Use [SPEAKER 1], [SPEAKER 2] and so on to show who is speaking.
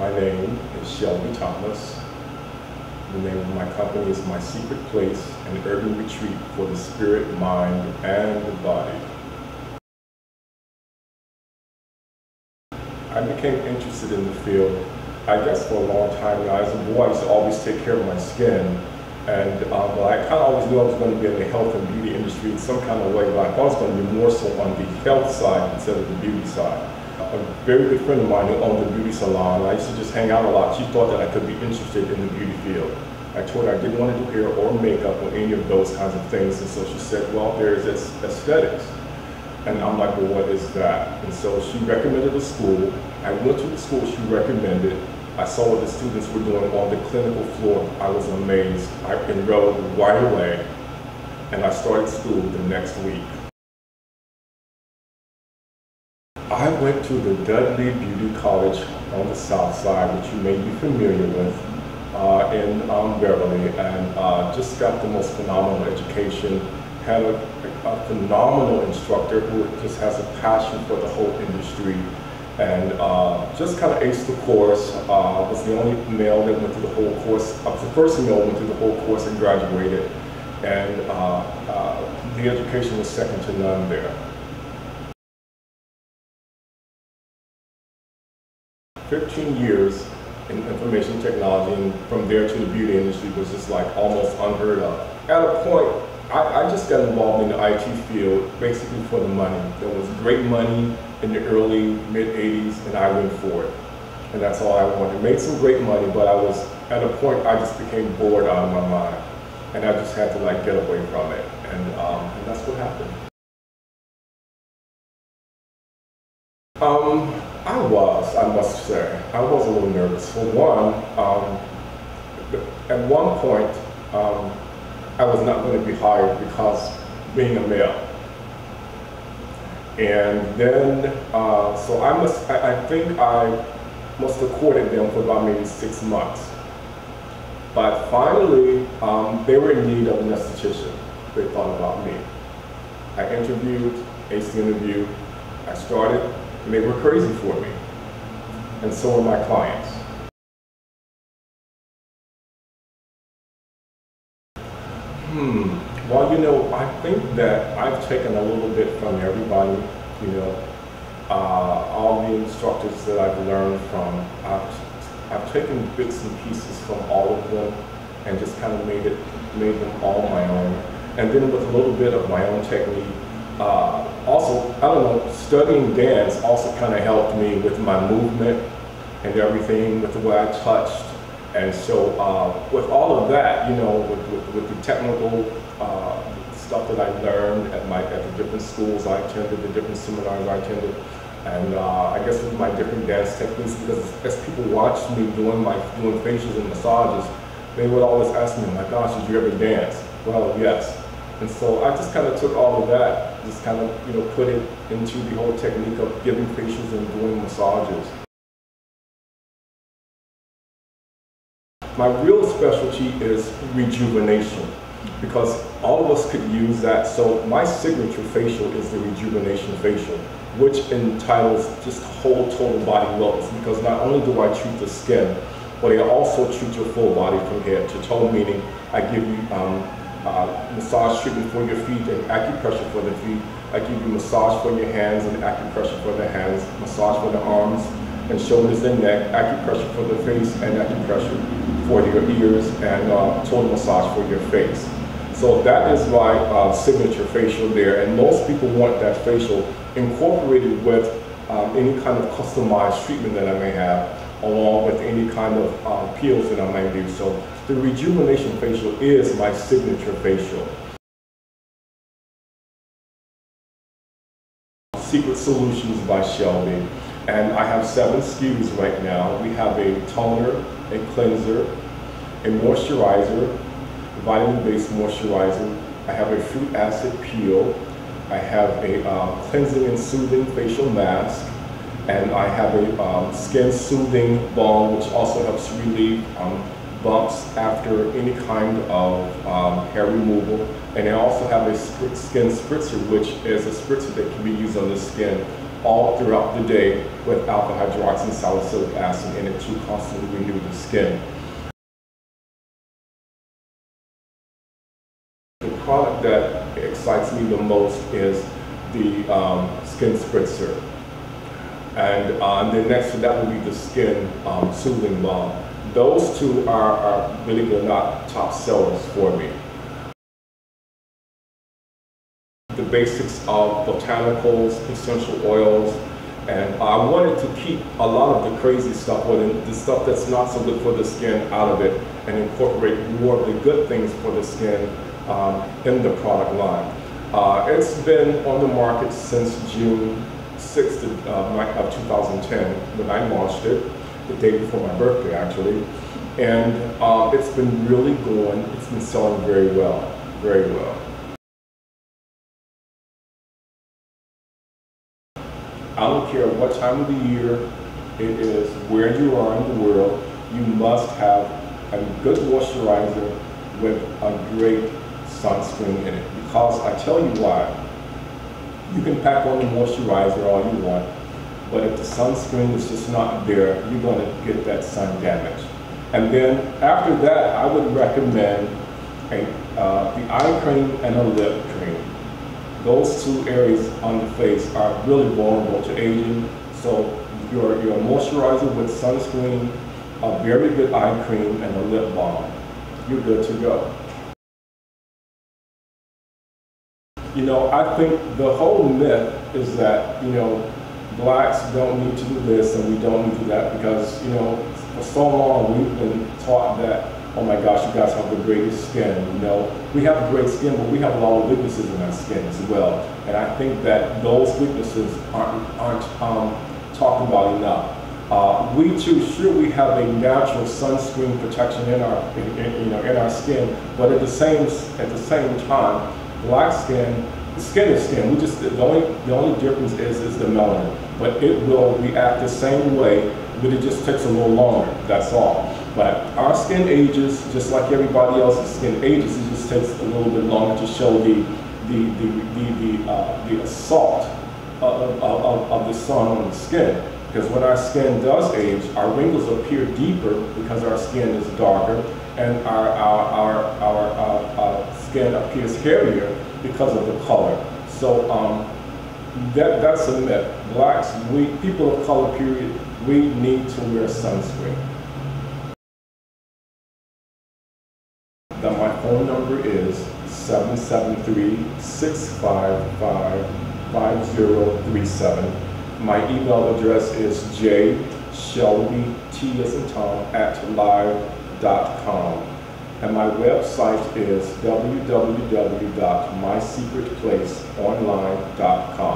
[SPEAKER 1] My name is Shelby Thomas. The name of my company is My Secret Place, an urban retreat for the spirit, mind, and the body. I became interested in the field, I guess, for a long time now. As a boy, I used to always take care of my skin, and but I kind of always knew I was going to be in the health and beauty industry in some kind of way, but I thought it was going to be more so on the health side instead of the beauty side. A very good friend of mine who owned a beauty salon, I used to just hang out a lot. She thought that I could be interested in the beauty field. I told her I didn't want to do hair or makeup or any of those kinds of things, and so she said, well, there's aesthetics. And I'm like, well, what is that? And so she recommended a school. I went to the school she recommended. I saw what the students were doing on the clinical floor. I was amazed. I enrolled right away, and I started school the next week. I went to the Dudley Beauty College on the South Side, which you may be familiar with, in Beverly, and just got the most phenomenal education. Had a phenomenal instructor who just has a passion for the whole industry, and just kind of aced the course. Was the only male that went through the whole course. The first male went through the whole course and graduated, and the education was second to none there. 15 years in information technology, and from there to the beauty industry was just like almost unheard of. At a point, I just got involved in the IT field basically for the money. There was great money in the early, mid-'80s, and I went for it. And that's all I wanted. Made some great money, but I was, at a point, I just became bored out of my mind. And I just had to like get away from it. And that's what happened. I must say, I was a little nervous. For one, at one point, I was not going to be hired because being a male. And then, so I think I must have courted them for about maybe 6 months. But finally, they were in need of an esthetician. They thought about me. I interviewed, aced the interview, I started, and they were crazy for me. And so were my clients. Well, you know, I think that I've taken a little bit from everybody, you know. All the instructors that I've learned from, I've taken bits and pieces from all of them and just kind of made them all my own. And then with a little bit of my own technique. Also, I don't know, studying dance also kind of helped me with my movement and everything, with the way I touched. And so with all of that, you know, with the technical stuff that I learned at the different schools I attended, the different seminars I attended, and I guess with my different dance techniques, because as people watched me doing facials and massages, they would always ask me, oh my gosh, did you ever dance? Well, yes. And so I just kind of took all of that, just kind of, you know, put it into the whole technique of giving facials and doing massages. My real specialty is rejuvenation, because all of us could use that. So my signature facial is the rejuvenation facial, which entitles just whole total body wellness, because not only do I treat the skin, but I also treat your full body from head to toe, meaning I give you massage treatment for your feet and acupressure for the feet. I give you massage for your hands and acupressure for the hands, massage for the arms and shoulders and neck, acupressure for the face and acupressure for your ears, and total massage for your face. So that is my signature facial there, and most people want that facial incorporated with any kind of customized treatment that I may have, along with any kind of peels that I might do. So the rejuvenation facial is my signature facial. Secret Solutions by Shelby. And I have 7 SKUs right now. We have a toner, a cleanser, a moisturizer, vitamin-based moisturizer. I have a fruit acid peel. I have a cleansing and soothing facial mask. And I have a skin soothing balm, which also helps relieve bumps after any kind of hair removal. And I also have a skin spritzer, which is a spritzer that can be used on the skin all throughout the day with alpha hydroxy salicylic acid in it to constantly renew the skin. The product that excites me the most is the skin spritzer. And then next to that will be the skin soothing balm. Those two are really not top sellers for me. The basics of botanicals, essential oils, and I wanted to keep a lot of the crazy stuff, or the stuff that's not so good for the skin, out of it, and incorporate more of the good things for the skin in the product line. It's been on the market since June 6th of 2010 when I launched it, the day before my birthday actually, and it's been really going. It's been selling very well, very well. I don't care what time of the year it is, where you are in the world, you must have a good moisturizer with a great sunscreen in it. Because I tell you why, you can pack on the moisturizer all you want, but if the sunscreen is just not there, you're going to get that sun damage. And then after that, I would recommend the eye cream and a lip cream. Those two areas on the face are really vulnerable to aging. So your moisturizer with sunscreen, a very good eye cream, and a lip balm, you're good to go. You know, I think the whole myth is that, you know, blacks don't need to do this and we don't need to do that, because, you know, for so long we've been taught that, oh my gosh, you guys have the greatest skin. You know, we have great skin, but we have a lot of weaknesses in our skin as well. And I think that those weaknesses aren't talked about enough. We too, sure, we have a natural sunscreen protection in our skin, but at the same time, black skin, skin is skin. We just the only difference is the melanin, but it will react the same way, but it just takes a little longer. That's all. But our skin ages just like everybody else's skin ages. It just takes a little bit longer to show the assault of the sun on the skin. Because when our skin does age, our wrinkles appear deeper because our skin is darker, and our skin appears hairier because of the color. So that's a myth. Blacks, people of color, period, we need to wear sunscreen. Now my phone number is 773-655-5037. My email address is jshelbyt@live.com. And my website is www.mysecretplaceonline.com.